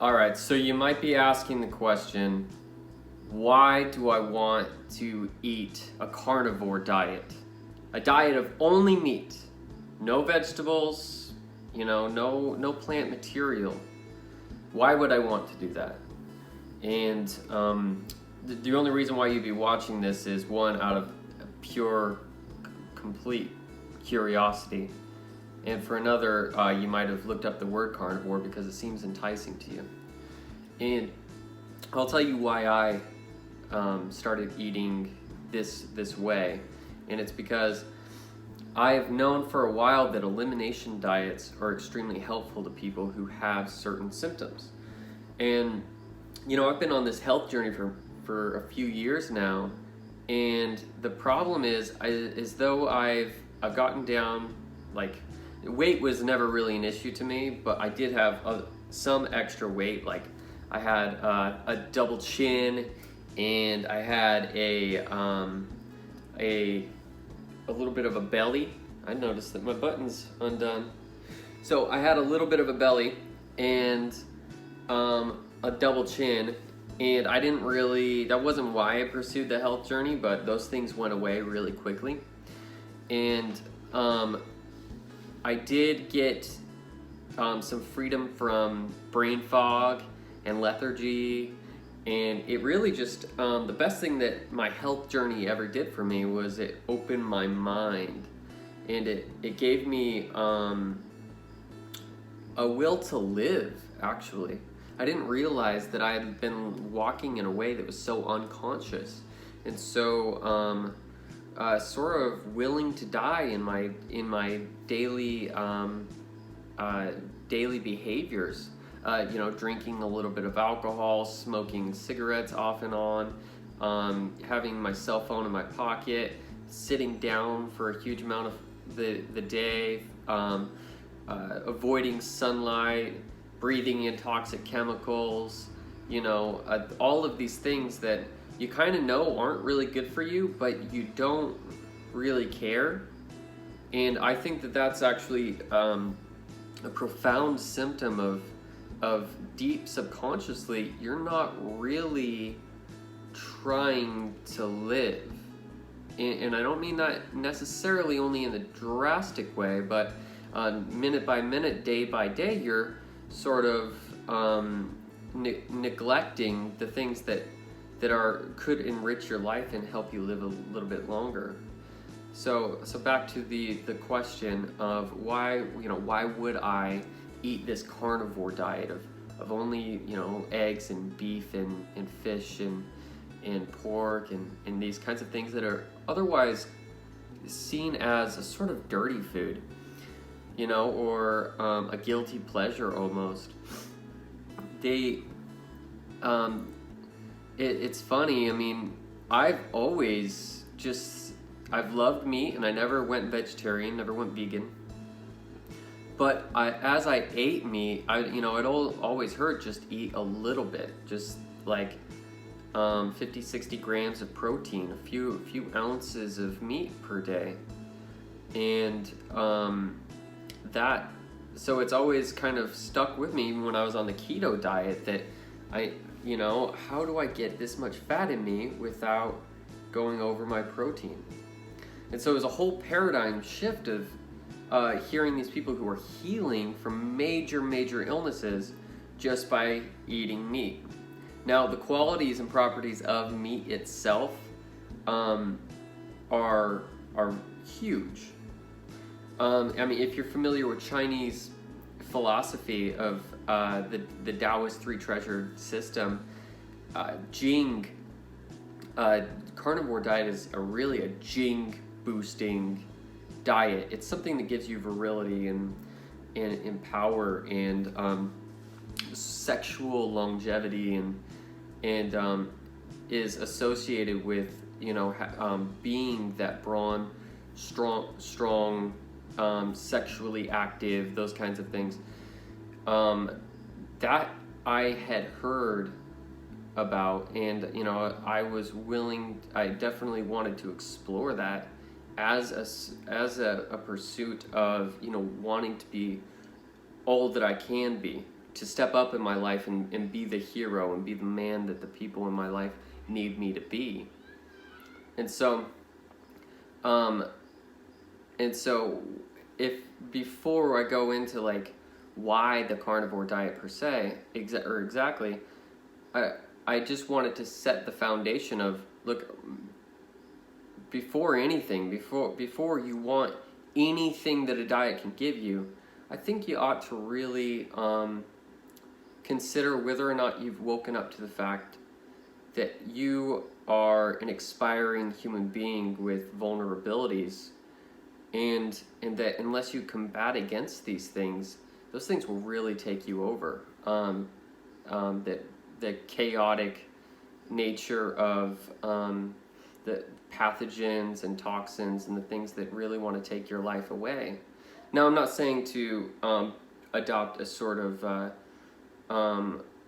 All right, so you might be asking the question, why do I want to eat a carnivore diet? A diet of only meat, no vegetables, no plant material. Why would I want to do that? And the only reason why you'd be watching this is one, out of pure, complete curiosity. And for another, you might have looked up the word carnivore because it seems enticing to you. And I'll tell you why I started eating this way. And it's because I've known for a while that elimination diets are extremely helpful to people who have certain symptoms. And, I've been on this health journey for a few years now. And the problem is, though I've gotten down, like, weight was never really an issue to me, but I did have some extra weight. Like, I had a double chin, and I had a little bit of a belly. I noticed that my button's undone. So I had a little bit of a belly and a double chin, and that wasn't why I pursued the health journey, but those things went away really quickly. And I did get some freedom from brain fog and lethargy, and it really just, the best thing that my health journey ever did for me was it opened my mind, and it gave me a will to live, actually. I didn't realize that I had been walking in a way that was so unconscious and so sort of willing to die in my daily behaviors. Drinking a little bit of alcohol, smoking cigarettes off and on, having my cell phone in my pocket, sitting down for a huge amount of the day, avoiding sunlight, breathing in toxic chemicals, all of these things that you kind of know aren't really good for you, but you don't really care. And I think that that's actually a profound symptom of deep subconsciously, you're not really trying to live. And I don't mean that necessarily only in the drastic way, but minute by minute, day by day, you're sort of neglecting the things that could enrich your life and help you live a little bit longer. So back to the question of why would I eat this carnivore diet of only eggs and beef and fish and pork and these kinds of things that are otherwise seen as a sort of dirty food, or a guilty pleasure almost. It's funny. I mean, I've loved meat, and I never went vegetarian, never went vegan. But as I ate meat, I'd always heard just eat a little bit, just like 50, 60 grams of protein, a few ounces of meat per day. And so it's always kind of stuck with me even when I was on the keto diet that how do I get this much fat in me without going over my protein? And so it was a whole paradigm shift of hearing these people who are healing from major illnesses just by eating meat. Now, the qualities and properties of meat itself are huge. If you're familiar with Chinese philosophy of the Taoist three-treasure system, Jing, carnivore diet is really a Jing boosting diet. It's something that gives you virility and power and sexual longevity and is associated with being that brawn, strong, sexually active, those kinds of things. That I had heard about, and I definitely wanted to explore that as a pursuit of wanting to be all that I can be, step up in my life and be the hero and be the man that the people in my life need me to be. And so, um, if before I go into like why the carnivore diet per se, exactly, I just wanted to set the foundation of, look, before anything, before you want anything that a diet can give you, I think you ought to really consider whether or not you've woken up to the fact that you are an expiring human being with vulnerabilities, and that unless you combat against these things, those things will really take you over. That the chaotic nature of the pathogens and toxins and the things that really want to take your life away. Now, I'm not saying to adopt a sort of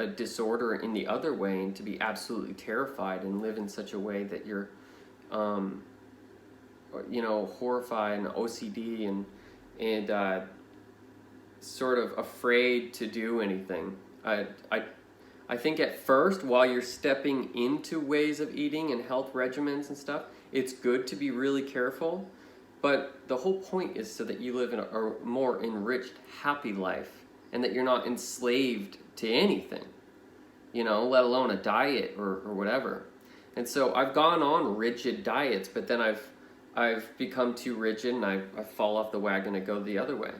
a disorder in the other way and to be absolutely terrified and live in such a way that you're horrified and OCD and sort of afraid to do anything. I think at first, while you're stepping into ways of eating and health regimens and stuff, it's good to be really careful. But the whole point is so that you live in a more enriched, happy life, and that you're not enslaved to anything, let alone a diet or whatever. And so I've gone on rigid diets, but then I've become too rigid and I fall off the wagon and go the other way.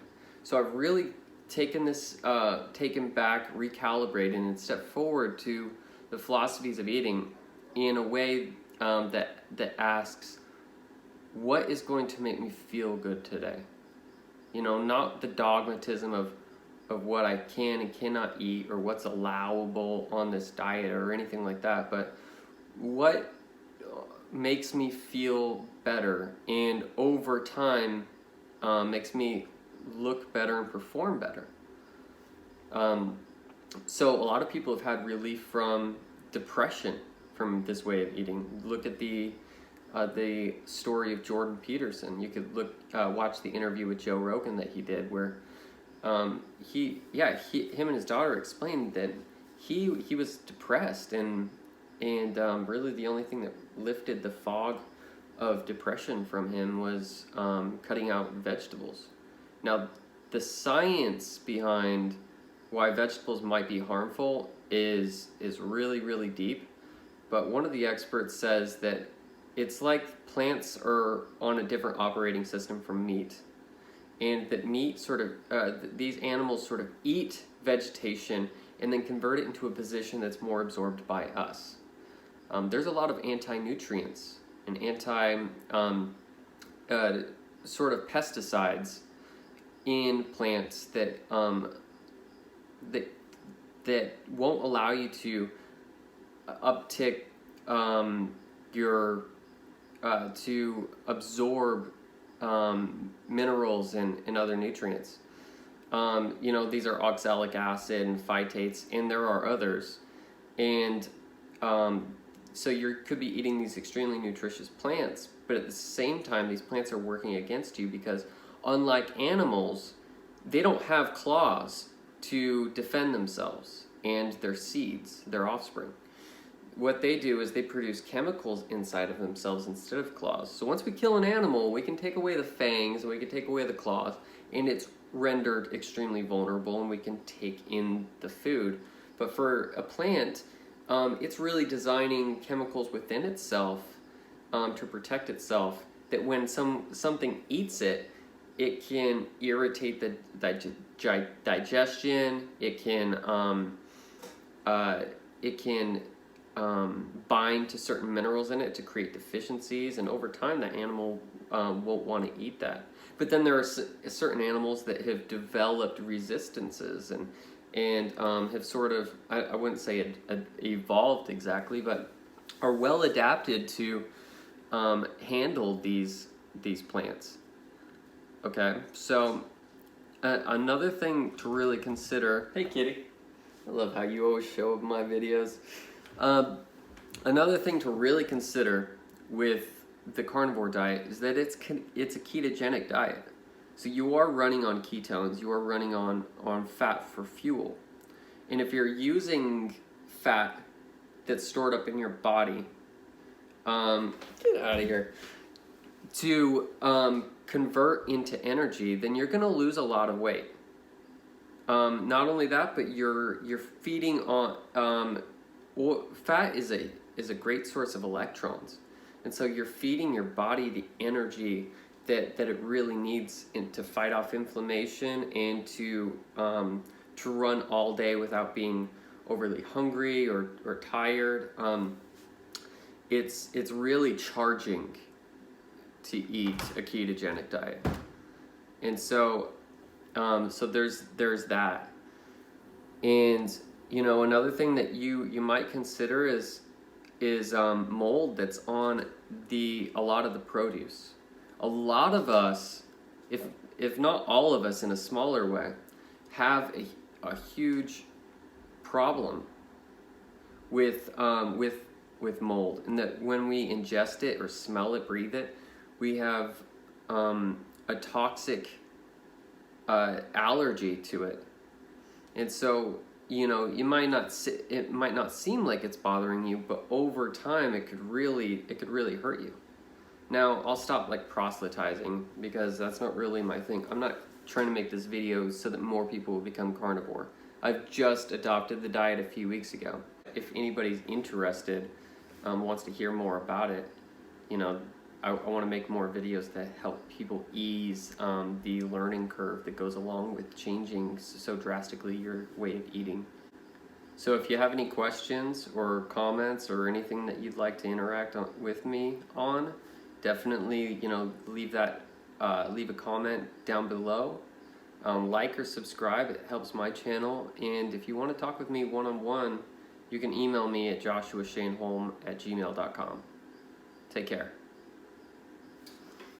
So I've really taken back, recalibrated, and stepped forward to the philosophies of eating in a way that asks, what is going to make me feel good today? Not the dogmatism of what I can and cannot eat or what's allowable on this diet or anything like that, but what makes me feel better and over time makes me look better and perform better. So a lot of people have had relief from depression from this way of eating. Look at the story of Jordan Peterson. You could watch the interview with Joe Rogan that he did, where him and his daughter explained that he was depressed and really the only thing that lifted the fog of depression from him was cutting out vegetables. Now, the science behind why vegetables might be harmful is really, really deep, but one of the experts says that it's like plants are on a different operating system from meat, and that meat these animals sort of eat vegetation and then convert it into a position that's more absorbed by us. There's a lot of anti-nutrients and sort of pesticides in plants that won't allow you to uptick to absorb minerals and other nutrients. These are oxalic acid and phytates, and there are others. And so you could be eating these extremely nutritious plants, but at the same time, these plants are working against you because, unlike animals, they don't have claws to defend themselves and their seeds, their offspring. What they do is they produce chemicals inside of themselves instead of claws. So once we kill an animal, we can take away the fangs and we can take away the claws, and it's rendered extremely vulnerable and we can take in the food. But for a plant, it's really designing chemicals within itself to protect itself, that when something eats it, it can irritate the digestion. It can bind to certain minerals in it to create deficiencies, and over time the animal won't want to eat that. But then there are certain animals that have developed resistances and have sort of, I wouldn't say evolved exactly, but are well adapted to handle these plants. Okay, so another thing to really consider. Hey, kitty. I love how you always show up in my videos. Another thing to really consider with the carnivore diet is that it's a ketogenic diet. So you are running on ketones, you are running on fat for fuel. And if you're using fat that's stored up in your body, get out of here, to convert into energy, then you're going to lose a lot of weight. Not only that, but you're feeding on fat is a great source of electrons, and so you're feeding your body the energy that it really needs to fight off inflammation and to run all day without being overly hungry or tired. It's really charging to eat a ketogenic diet, and so there's that. And another thing that you might consider is mold that's on a lot of the produce. A lot of us, if not all of us in a smaller way, have a huge problem with mold, and that when we ingest it or smell it, breathe it, we have a toxic allergy to it. And so it might not seem like it's bothering you, but over time it could really hurt you. Now, I'll stop proselytizing, because that's not really my thing. I'm not trying to make this video so that more people will become carnivore. I've just adopted the diet a few weeks ago. If anybody's interested, wants to hear more about it, I want to make more videos that help people ease the learning curve that goes along with changing so drastically your way of eating. So if you have any questions or comments or anything that you'd like to interact with me on, definitely leave a comment down below. Like or subscribe, it helps my channel. And if you want to talk with me one-on-one, you can email me at joshuashaneholm@gmail.com. Take care.